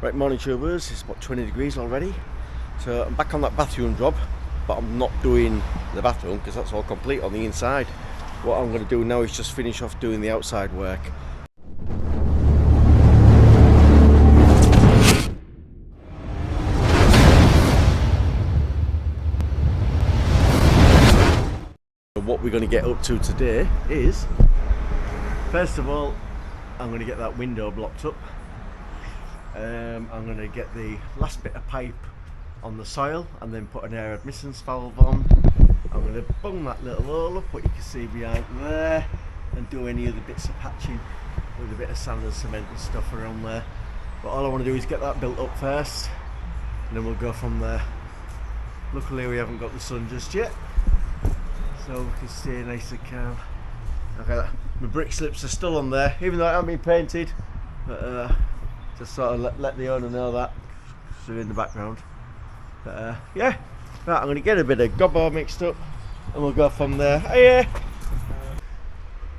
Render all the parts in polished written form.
Right, morning tubers, it's about 20 degrees already. So I'm back on that bathroom job, but I'm not doing the bathroom because that's all complete on the inside. What I'm going to do now is just finish off doing the outside work. What we're going to get up to today is, first of all, I'm going to get that window blocked up. I'm going to get the last bit of pipe on the soil and then put an air admittance valve on. I'm going to bung that little hole up, what you can see behind there, and do any other bits of patching with a bit of sand and cement and stuff around there. But all I want to do is get that built up first, and then we'll go from there. Luckily we haven't got the sun just yet, so we can stay nice and calm. Okay, my brick slips are still on there, even though it hasn't been painted. But just sort of let the owner know that, so in the background. But yeah, right, I'm going to get a bit of gobbo mixed up, and we'll go from there. Oh yeah.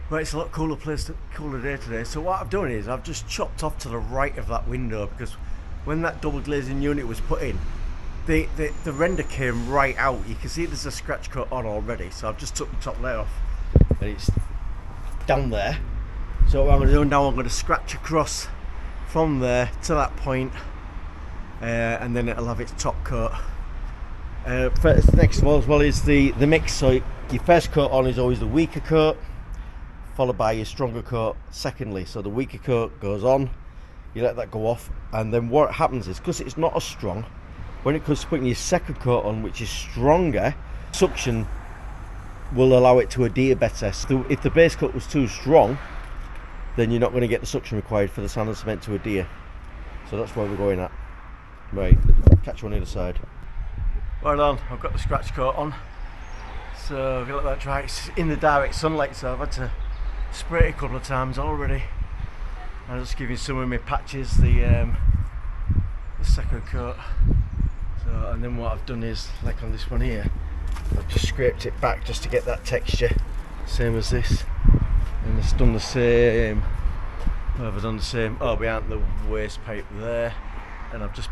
Right, it's a lot cooler day today. So what I've done is I've just chopped off to the right of that window, because when that double glazing unit was put in, the render came right out. You can see there's a scratch cut on already, so I've just took the top layer off and it's down there. So what I'm going to do now, I'm going to scratch across from there to that point, and then it'll have its top coat. First, next of all as well is the mix. So your first coat on is always the weaker coat, followed by your stronger coat secondly. So the weaker coat goes on, you let that go off, and then what happens is, because it's not as strong, when it comes to putting your second coat on, which is stronger, suction will allow it to adhere better. So if the base coat was too strong, then you're not going to get the suction required for the sand and cement to adhere. So that's where we're going at. Right, catch you on the other side. Right on, I've got the scratch coat on, so I've got to let that dry. It's in the direct sunlight, so I've had to spray it a couple of times already. I'm just giving some of my patches the second coat. So, and then what I've done is, like on this one here, I've just scraped it back just to get that texture, same as this. And it's done the same. What have I done the same? Oh, behind the waste pipe there, and I've just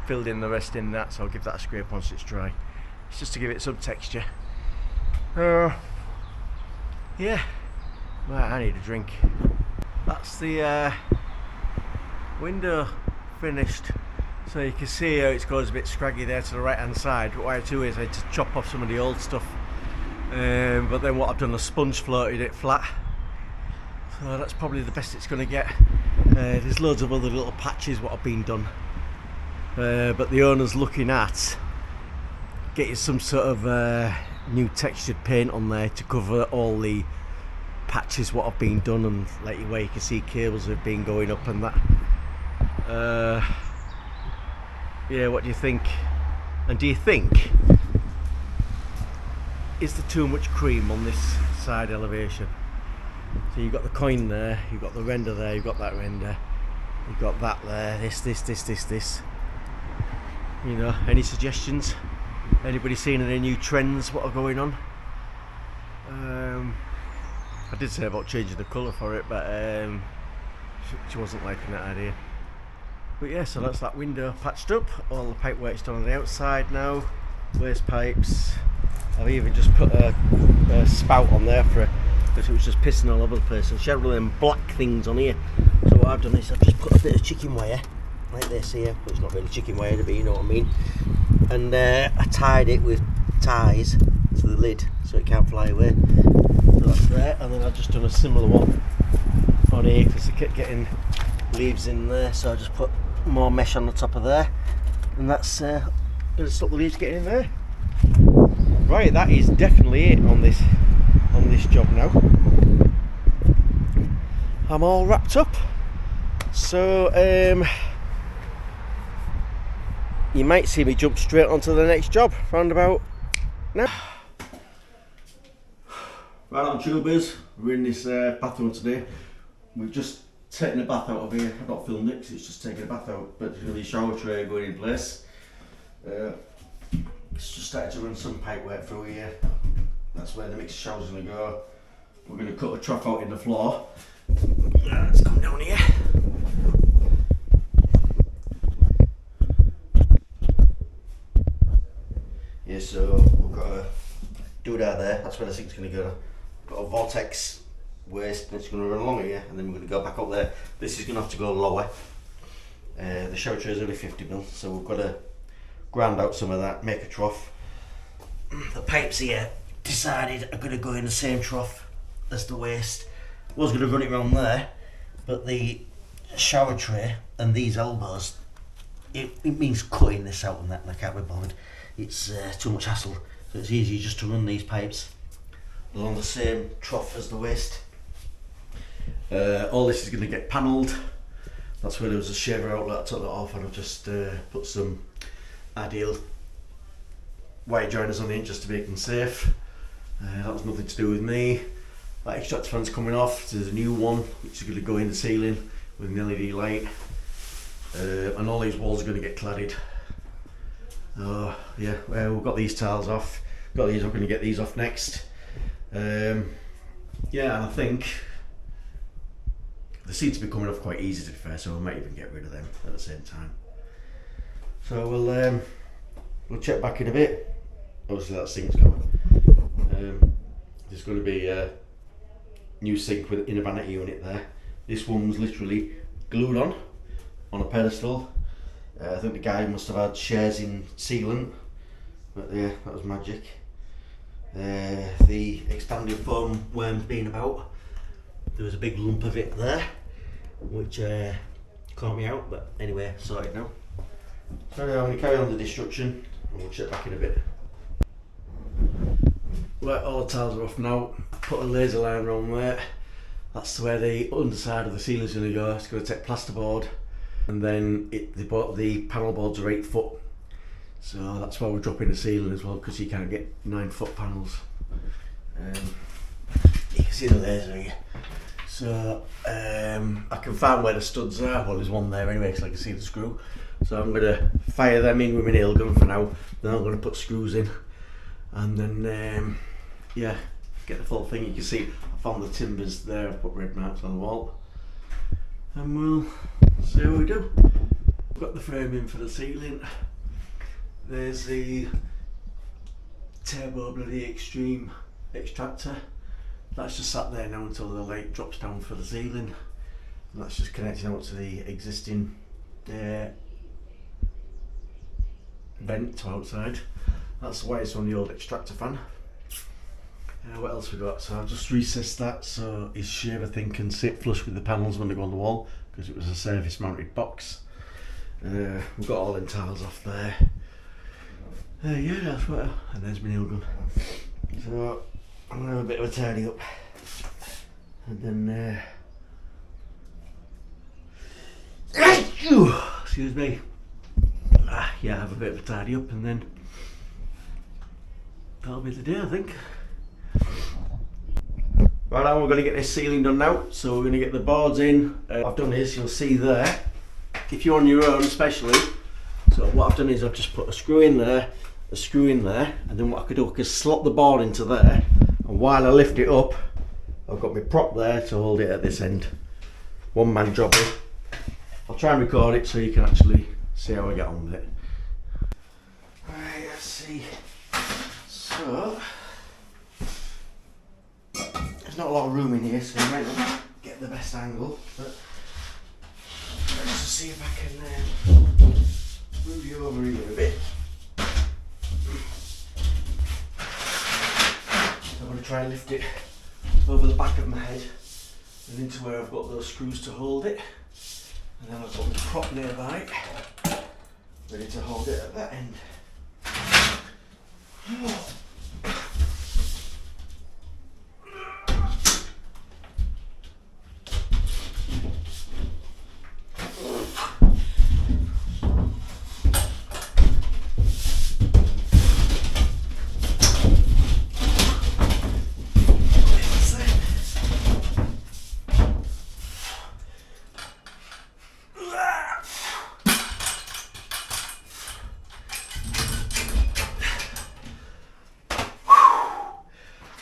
filled in the rest in that, so I'll give that a scrape once it's dry. It's just to give it some texture. Yeah, right, I need a drink. That's the window finished. So you can see how it goes a bit scraggy there to the right hand side. What I had to do is I had to chop off some of the old stuff, but then what I've done is sponge floated it flat. So that's probably the best it's going to get. There's loads of other little patches what have been done, but the owner's looking at getting some sort of new textured paint on there to cover all the patches what have been done, and like where you can see cables have been going up and that. Yeah, what do you think? And do you think, is there too much cream on this side elevation? So you've got the coin there, you've got the render there, you've got that render, you've got that there, this. You know, any suggestions? Anybody seen any new trends what are going on? I did say about changing the colour for it, but she wasn't liking that idea. But yeah, so that's that window patched up. All the pipe work's done on the outside now. Waste pipes. I've even just put a spout on there for because it was just pissing all over the place, and she had one of them black things on here. So what I've done is I've just put a bit of chicken wire like this here, but it's not really chicken wire, but you know what I mean. And I tied it with ties to the lid so it can't fly away. So that's there, and then I've just done a similar one on here because I kept getting leaves in there, so I just put more mesh on the top of there, and that's going to stop the leaves getting in there. Right, that is definitely it on this job now. I'm all wrapped up, so you might see me jump straight onto the next job round about now. Right on tubers, we're in this bathroom today. We've just taken a bath out of here. I've not filmed it because it's just taking a bath out, but there's going to be a shower tray going in place. It's just started to run some pipe work through here. That's where the mixed shower's going to go. We're going to cut a trough out in the floor. Let's come down here. here, so we've got to do it out there. That's where the sink's going to go. Got a vortex waste, and it's going to run along here, and then we're going to go back up there. This is going to have to go lower. The shower tray is only 50mm, so we've got to ground out some of that, make a trough. The pipes here decided are going to go in the same trough as the waste. Was going to run it around there, but the shower tray and these elbows, it means cutting this out and that, and I can't be bothered. It's too much hassle, so it's easier just to run these pipes along the same trough as the waste. All this is going to get panelled. That's where there was a shaver outlet. I took that off and I've just put some ideal wire joiners on it just to make them safe. That was nothing to do with me. That extractor fan's coming off. There's a new one which is going to go in the ceiling with an LED light, and all these walls are going to get cladded. Yeah, well, we've got these tiles off. Got these. I'm going to get these off next. Yeah, and I think the seats will be coming off quite easy, to be fair, so we might even get rid of them at the same time. So we'll check back in a bit. Obviously that sink's coming. There's going to be a new sink in a vanity unit there. This one's literally glued on a pedestal. I think the guy must have had shares in sealant, but yeah, that was magic. The expanding foam weren't being about. There was a big lump of it there, which caught me out, but anyway, sorted now. So I'm going to carry on the destruction and we'll check back in a bit. Right, all the tiles are off now. Put a laser line around there. That's where the underside of the ceiling is going to go. It's going to take plasterboard, and then the panel boards are 8 foot. So that's why we're dropping the ceiling as well, because you can't get 9 foot panels. You can see the laser here. So I can find where the studs are. Well, there's one there anyway, because I can see the screw. So I'm going to fire them in with my nail gun for now. Then I'm going to put screws in, and then yeah, get the full thing. You can see I found the timbers there. I put red marks on the wall, and we'll see how we do. We've got the frame in for the ceiling. There's the turbo bloody extreme extractor. That's just sat there now until the light drops down for the ceiling. And that's just connecting out to the existing vent to outside. That's the wires from the old extractor fan. What else we got? So I've just recessed that so his shaver thing can sit flush with the panels when they go on the wall, because it was a surface mounted box. We've got all them tiles off there. Yeah, that's what. And there's my nail gun. So I'm gonna have a bit of a tidy up, and then excuse me. Yeah, have a bit of a tidy up, and then that'll be the day, I think. Right now, we're going to get this ceiling done now. So we're going to get the boards in. I've done this, you'll see there. If you're on your own, especially. So what I've done is I've just put a screw in there, a screw in there, and then what I could do, I could slot the board into there. And while I lift it up, I've got my prop there to hold it at this end. One man job here. I'll try and record it so you can actually see how I get on with it. Right, let's see. So there's not a lot of room in here, so you might not get the best angle, but let's just see if I can move you over here a bit. I'm going to try and lift it over the back of my head and into where I've got those screws to hold it, and then I've got the prop nearby ready to hold it at that end.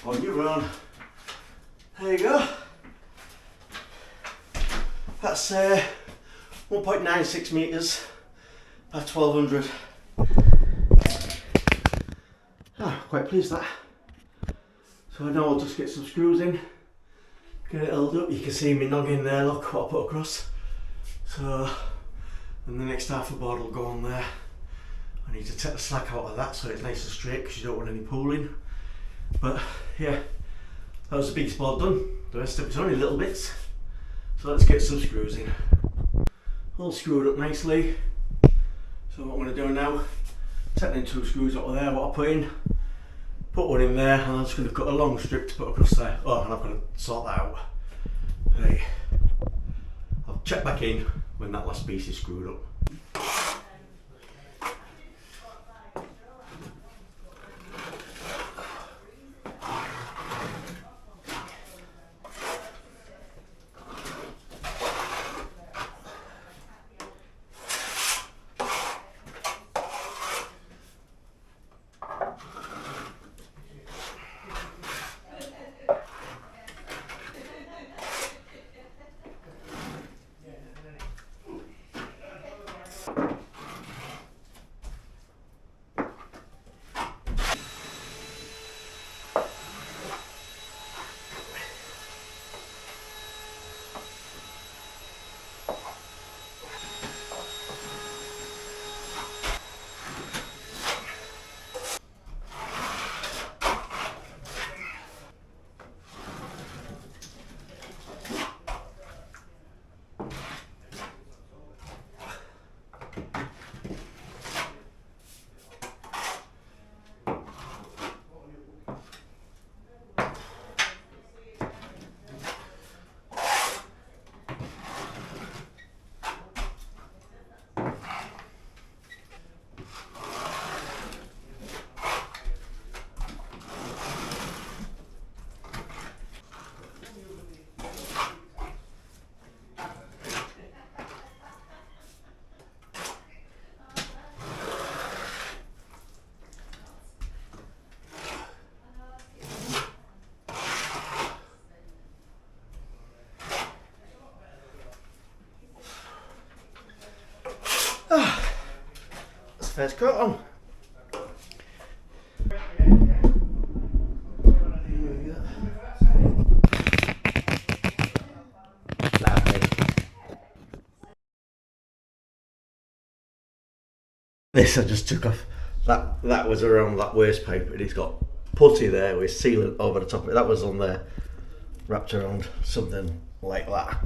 On your own. There you go. That's 1.96 metres by 1200. Quite pleased with that. So now I'll just get some screws in, get it held up. You can see me noggin there, look what I put across. So, and the next half of board will go on there. I need to take the slack out of that so it's nice and straight because you don't want any pooling. But yeah, that was the biggest board done. The rest of it's only little bits. So let's get some screws in. All screwed up nicely. So what I'm going to do now, take them 2 screws out of there, what I put in, put one in there, and I'm just going to cut a long strip to put across there. Oh, and I've got to sort that out. Right. I'll check back in when that last piece is screwed up. That's first coat on. This I just took off. That was around that waste pipe, and it's got putty there with sealant over the top of it. That was on there, wrapped around something like that.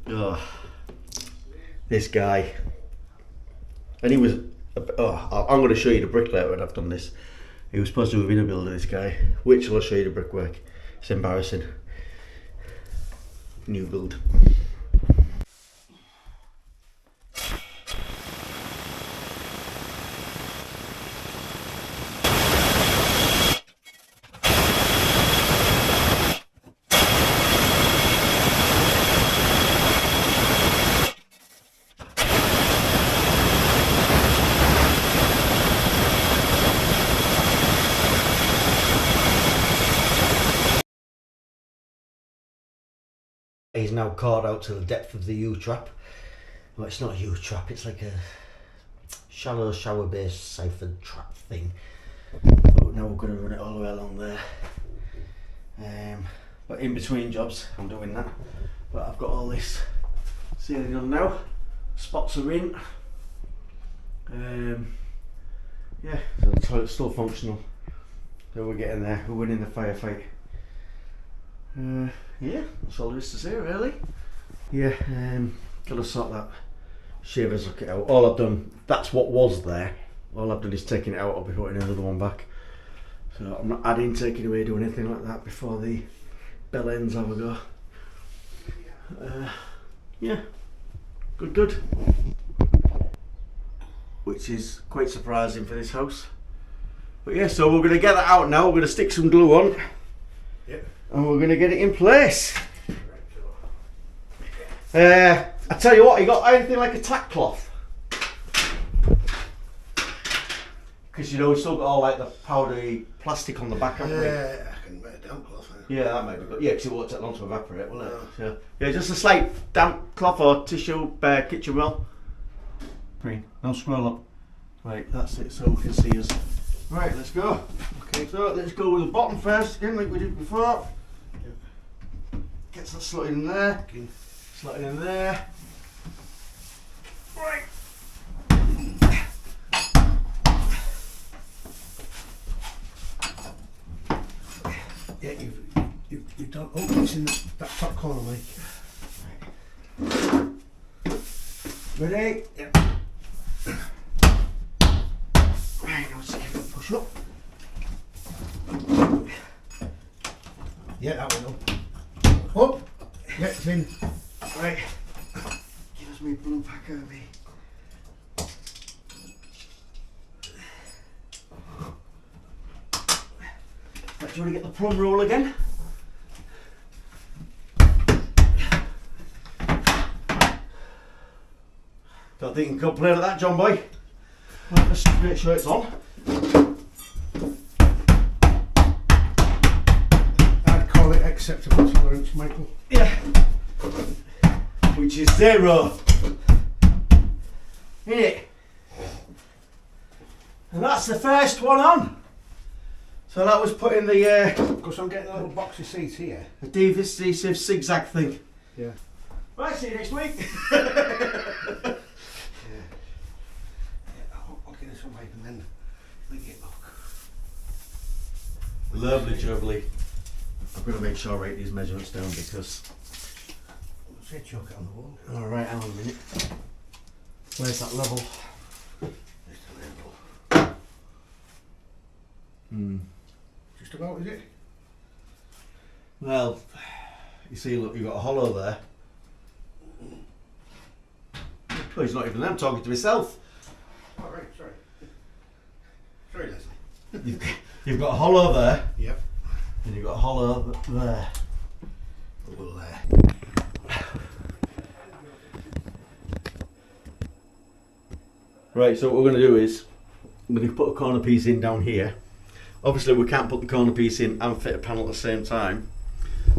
Oh, this guy. And he was, I'm going to show you the bricklayer when I've done this. He was supposed to have been a builder, this guy. Which I'll show you the brickwork. It's embarrassing. New build. He's now caught out to the depth of the U-trap. Well, it's not a U-trap, it's like a shallow shower base siphon trap thing. But now we're going to run it all the way along there. But in between jobs, I'm doing that. But I've got all this sealing on now. Spots are in. Yeah, so the toilet's still functional. So we're getting there, we're winning the firefight. Yeah, that's all there is to say really. Yeah, gotta sort that shaver socket out. All I've done, that's what was there. All I've done is taking it out, I'll be putting another one back. So I'm not adding, taking away, doing anything like that before the bell ends. Have a go. Yeah, good. Which is quite surprising for this house. But yeah, so we're going to get that out now. We're going to stick some glue on. Yep. And we're going to get it in place. I tell you what, you got anything like a tack cloth? Because you know we've still got all like the powdery plastic on the back, haven't we? Yeah, I can make a damp cloth. Yeah, that might be good. Yeah, because it won't take long to evaporate, will it? So, yeah, just a slight damp cloth or tissue, kitchen roll. Green. Now scroll up. Right, that's it, so we can see us. Right, let's go. Okay. So let's go with the bottom first again, like we did before. Gets that slotted in there. Slotted in there. Right. Yeah, you've done. Oh, it's in that top corner, Mike. Ready? Yep. Right, now let's give it a push up. Yeah, that one up. Oh, yeah, it's in. Right. Give us me blue pack over me. Right, do you want to get the plumb roll again? Don't think you can complain at that, John boy. Right, let's make sure it's on. I'd call it acceptable tolerance, Michael. Yeah. Which is 0. Innit? And that's the first one on. So that was putting the Because I'm getting a little box of seats here. adhesive zigzag thing. Yeah. Right, see you next week. I'll get this one, Mike, and then bring it back. Lovely jubbly. I'm going to make sure I write these measurements down because... Say chuck it on the wall. Alright, hang on a minute. Where's that level? Just a little. Hmm. Just about, is it? Well, you see, look, you've got a hollow there. Well, it's not even there, I'm talking to myself. Oh, right, sorry. Sorry, Leslie. You've got a hollow there, Yep. and you've got a hollow there. A little there. Right, so what we're going to do is, we're going to put a corner piece in down here. Obviously we can't put the corner piece in and fit a panel at the same time.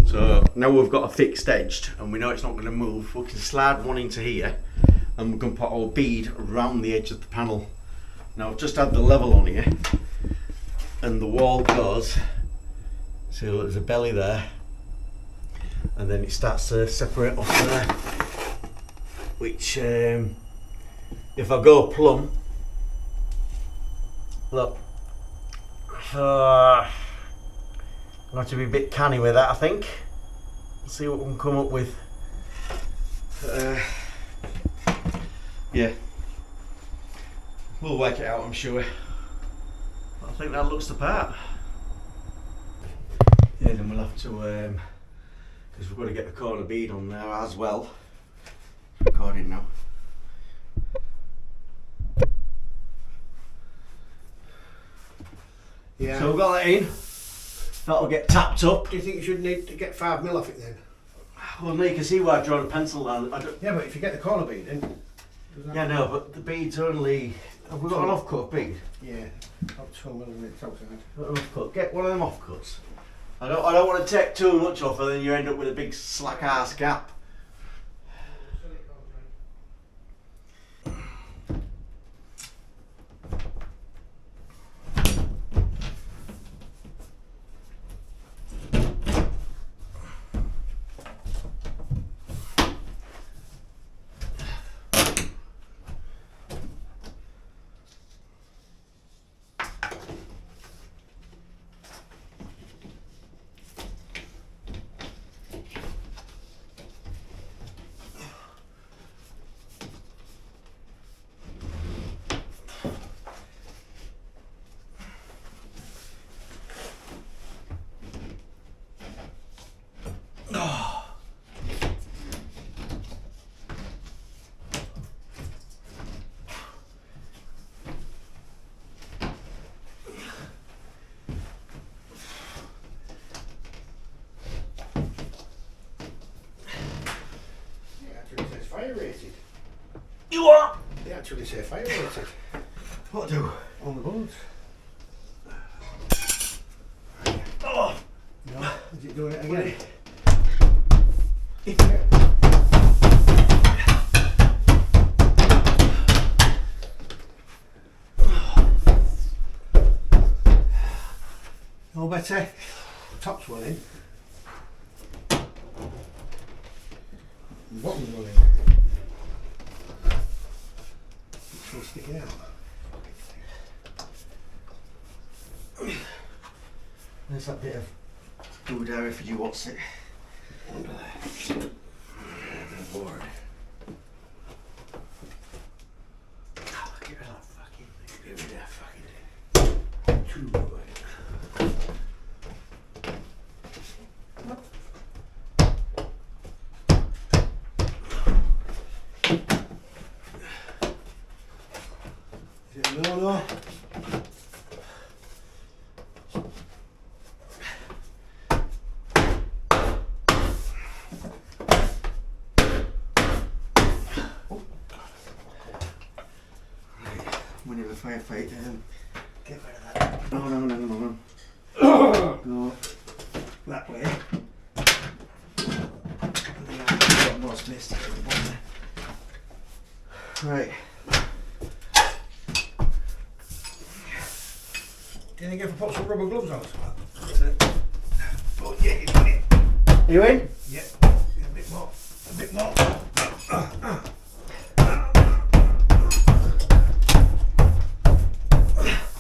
So now we've got a fixed edge and we know it's not going to move, we can slide one into here and we can put our bead around the edge of the panel. Now I've just had the level on here and the wall goes, see look, there's a belly there and then it starts to separate off there, which if I go plumb, look, I'll have to be a bit canny with that, I think. See what we can come up with. Yeah, we'll work it out, I'm sure. But I think that looks the part. Yeah, then we'll have to, because we've got to get the corner bead on there as well. It's recording now. Yeah. So we've got that in. That'll get tapped up. Do you think you should need to get 5 mil off it then? Well, no, you can see where I've drawn a pencil down. Yeah, but if you get the corner bead in. Yeah, no, but the bead's only. Have we got an off-cut bead? Yeah, about 2 millimetres outside. Got an off-cut. Get one of them off-cuts. I don't want to take too much off, and then you end up with a big slack ass gap. Fire rated. You are? They actually say fire rated. What do? On the boards. Oh! No, is it doing it again? No better. Top's well in. Bottom's well in. It's still sticking out. There's that bit of food there if you want it. Under there. The board. Get rid of that fucking thing. Give me that fucking thing. Too good. Is it no? Winning the firefight. Get rid of that. No. Go that way. And then I've got more space to get at the bottom there. Right. Didn't you get to put some rubber gloves on or something? That's it. Oh yeah, you got it. You in? Yeah. A bit more. A bit more. I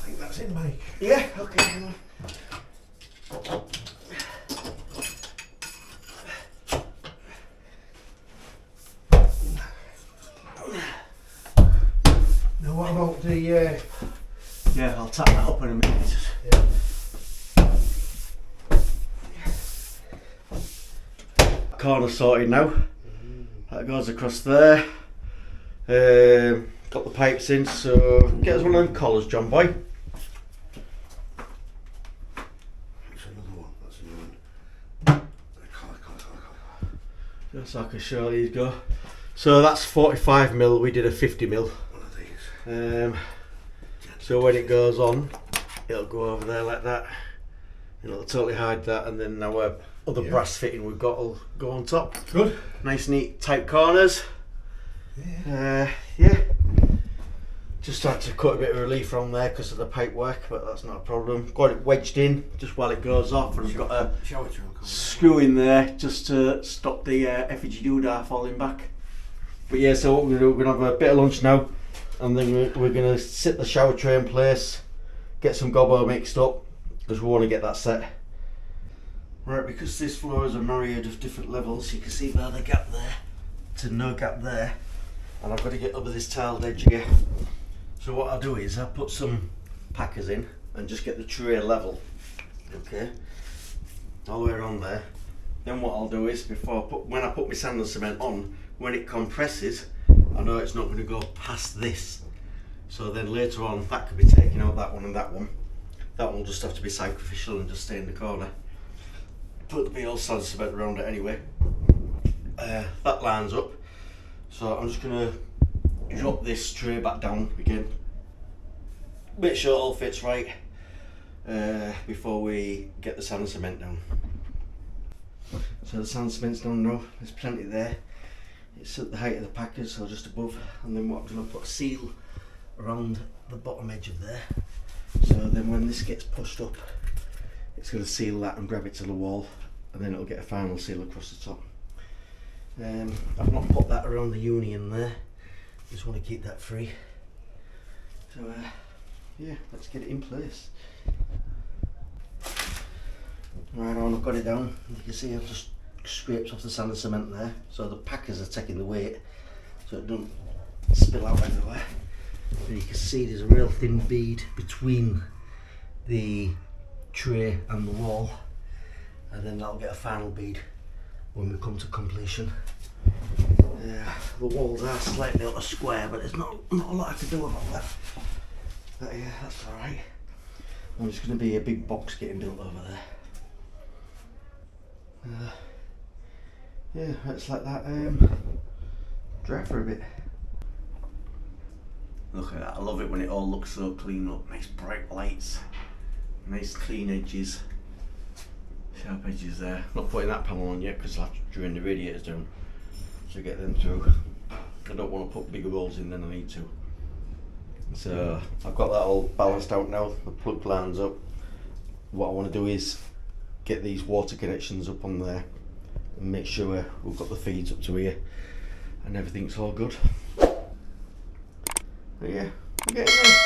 think that's in, Mike. Yeah, okay. Hang on. Now what about the Yeah, I'll tap that up in a minute. Corner sorted now. That goes across there. Got the pipes in, so get us one of them collars, John boy. That's another one. That's a new one. Collar. Just so I can show these go. So that's 45mm, we did a 50mm. One of these. So when it goes on, it'll go over there like that. It'll totally hide that, and then our other brass fitting we've got will go on top. Good. Nice neat tight corners. Yeah. Yeah. Just had to cut a bit of relief from there because of the pipe work, but that's not a problem. Got it wedged in just while it goes off, and I've got a Shower trunk. screw in there just to stop the effigy doodah falling back. But yeah, so what we're going to do, we're going to have a bit of lunch now, and then we're going to sit the shower tray in place, get some gobbo mixed up, because we want to get that set. Right, because this floor is a myriad of different levels, you can see by the gap there to no gap there, and I've got to get over this tiled edge here. So what I'll do is I'll put some packers in and just get the tray level, okay, all the way around there. Then what I'll do is, when I put my sand and cement on, when it compresses, I know it's not going to go past this. So then later on, that could be taken out, that one and that one. That one will just have to be sacrificial and just stay in the corner. But there'll be all sand and cement around it anyway. That lines up. So I'm just going to drop this tray back down again. Make sure it all fits right before we get the sand and cement down. So the sand and cement's down now, there's plenty there. It's at the height of the packers, so just above, and then what I'm going to put a seal around the bottom edge of there. So then when this gets pushed up, it's going to seal that and grab it to the wall, and then it'll get a final seal across the top. I've not put that around the union there, just want to keep that free. So yeah, let's get it in place. Right on, I've got it down. You can see I've just scraped off the sand and cement there, so the packers are taking the weight so it doesn't spill out everywhere. And you can see there's a real thin bead between the tray and the wall, and then that'll get a final bead when we come to completion. The walls are slightly out of square, but there's not a lot I can do about that. But yeah, that's alright. And there's going to be a big box getting built over there. Yeah, let's let that dry for a bit. Look at that, I love it when it all looks so clean up. Nice bright lights, nice clean edges, sharp edges there. Not putting that panel on yet because I'll have to drain the radiators down to get them through. I don't want to put bigger holes in than I need to. So I've got that all balanced out now, the plug lines up. what I want to do is get these water connections up on there and make sure we've got the feeds up to here and everything's all good. But yeah, we're getting there.